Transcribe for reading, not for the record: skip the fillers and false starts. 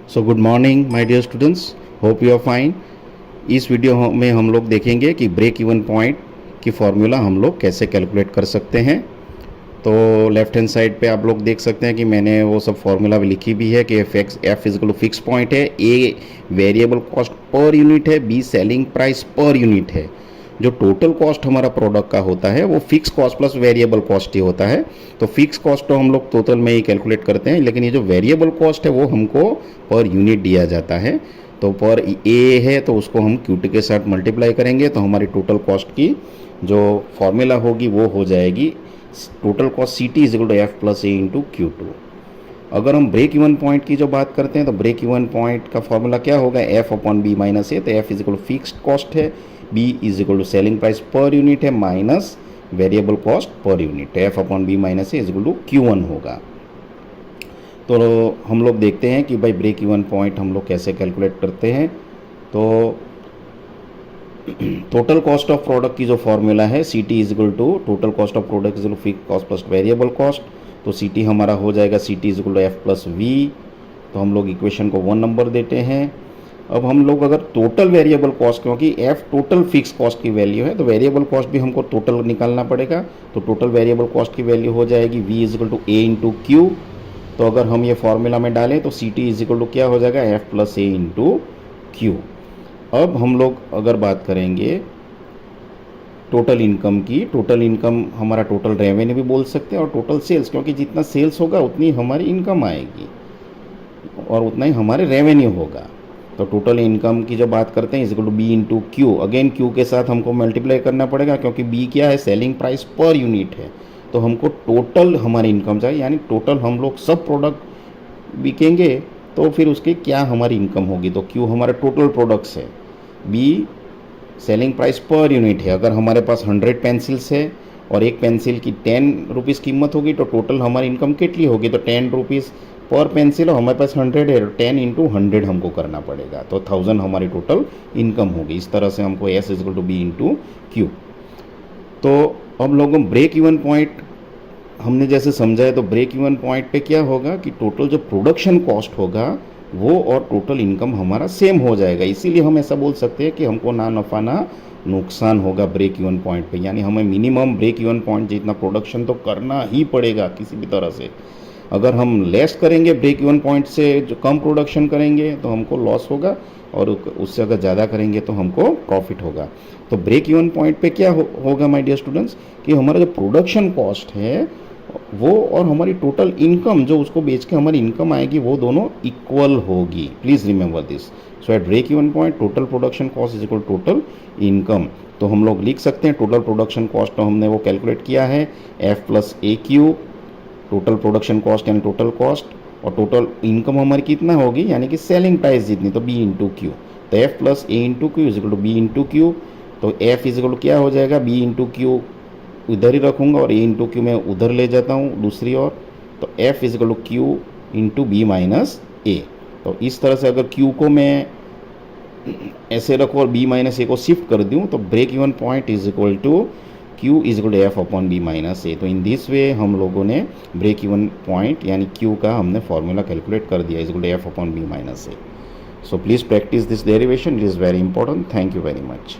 So good morning my dear students, hope you are fine. इस video में हम लोग देखेंगे कि ब्रेक इवन पॉइंट की फॉर्मूला हम लोग कैसे कैलकुलेट कर सकते हैं। तो लेफ्ट हैंड साइड पे आप लोग देख सकते हैं कि मैंने वो सब फॉर्मूला लिखी भी है कि एफ इजिकल फिक्स पॉइंट है, A variable cost per unit है, B selling price per unit है। जो टोटल कॉस्ट हमारा प्रोडक्ट का होता है वो fix cost plus variable cost ही होता है। तो फिक्स कॉस्ट तो हम लोग टोटल में ही कैलकुलेट करते हैं, लेकिन ये जो वेरिएबल कॉस्ट है वो हमको पर यूनिट दिया जाता है। तो पर ए है तो उसको हम क्यू2 के साथ मल्टीप्लाई करेंगे तो हमारी टोटल कॉस्ट की जो फॉर्मूला होगी वो हो जाएगी total cost C T equal to F plus A into क्यू2। अगर हम ब्रेक इवन पॉइंट की जो बात करते हैं तो ब्रेक इवन पॉइंट का फॉर्मूला क्या होगा, F upon B minus A. तो F is equal to fixed cost है, B is equal to selling price per unit है minus variable cost per unit. F upon B minus A is equal to Q1 होगा। तो हम लोग देखते हैं कि भाई ब्रेक इवन पॉइंट हम लोग कैसे कैलकुलेट करते हैं। तो टोटल कॉस्ट ऑफ प्रोडक्ट की जो फॉर्मूला है C T is equal to total cost of product is equal to fix cost plus variable cost. तो सी टी हमारा हो जाएगा C T is equal to F plus V. तो हम लोग इक्वेशन को 1 नंबर देते हैं। अब हम लोग अगर टोटल वेरिएबल कॉस्ट, क्योंकि एफ टोटल फिक्स कॉस्ट की वैल्यू है तो वेरिएबल कॉस्ट भी हमको टोटल निकालना पड़ेगा। तो टोटल वेरिएबल कॉस्ट की वैल्यू हो जाएगी V is equal to A into Q. तो अगर हम ये फॉर्मूला में डालें तो C T is equal to क्या हो जाएगा, F plus A into Q. अब हम लोग अगर बात करेंगे टोटल इनकम की, टोटल इनकम हमारा टोटल रेवेन्यू भी बोल सकते हैं और टोटल सेल्स, क्योंकि जितना सेल्स होगा उतनी हमारी इनकम आएगी और उतना ही हमारे रेवेन्यू होगा। तो टोटल इनकम की जब बात करते हैं is equal to B into Q. Again Q के साथ हमको मल्टीप्लाई करना पड़ेगा क्योंकि बी क्या है, सेलिंग प्राइस पर यूनिट है। तो हमको टोटल हमारी इनकम चाहिए, यानी टोटल हम लोग सब प्रोडक्ट बिकेंगे तो फिर उसकी क्या हमारी इनकम होगी। तो क्यू हमारे टोटल प्रोडक्ट्स है, B selling price per unit है। अगर हमारे पास 100 पेंसिल्स है और एक पेंसिल की 10 रुपीज़ कीमत होगी तो टोटल हमारी इनकम कितनी होगी, तो 10 रुपीज़ पर पेंसिल और हमारे पास 100 है, 10 इंटू 100 हमको करना पड़ेगा। तो 1000 हमारी टोटल इनकम होगी। इस तरह से हमको S is equal to B into Q. तो अब लोगों ब्रेक इवन पॉइंट हमने जैसे समझा है, तो ब्रेक इवन पॉइंट पे क्या होगा कि टोटल जो प्रोडक्शन कॉस्ट होगा वो और टोटल इनकम हमारा सेम हो जाएगा। इसीलिए हम ऐसा बोल सकते हैं कि हमको ना नफ़ा ना नुकसान होगा ब्रेक इवन पॉइंट पे। यानी हमें मिनिमम ब्रेक इवन पॉइंट जितना प्रोडक्शन तो करना ही पड़ेगा किसी भी तरह से। अगर हम लेस करेंगे ब्रेक इवन पॉइंट से, जो कम प्रोडक्शन करेंगे तो हमको लॉस होगा और उससे अगर ज़्यादा करेंगे तो हमको प्रॉफिट होगा। तो ब्रेक इवन पॉइंट पे क्या होगा माय डियर स्टूडेंट्स कि हमारा जो प्रोडक्शन कॉस्ट है वो और हमारी टोटल इनकम जो उसको बेच के हमारी इनकम आएगी वो दोनों इक्वल होगी। Please remember this. So at break even point total production cost is equal total income. तो हम लोग लिख सकते हैं टोटल प्रोडक्शन कॉस्ट तो हमने वो कैलकुलेट किया है F plus A Q, total production cost यानी टोटल कॉस्ट, और टोटल इनकम हमारी कितना होगी यानी कि सेलिंग प्राइस जितनी, तो बी इंटू क्यू। तो F plus A into Q is equal to B into Q. तो एफ इज इक्वल टू क्या हो जाएगा, बी इंटू क्यू इधर ही रखूँगा और ए इंटू क्यू मैं उधर ले जाता हूँ दूसरी ओर। तो F is equal to Q into B minus A. तो इस तरह से अगर क्यू को मैं ऐसे रखूँ और बी माइनस ए को शिफ्ट कर दूँ तो break even point is equal to Q is equal to F upon B minus A. तो इन दिस वे हम लोगों ने ब्रेक इवन पॉइंट यानी Q का हमने फॉर्मूला कैलकुलेट कर दिया is equal to F upon B minus A. So please practice this derivation, it is very important. Thank you very much.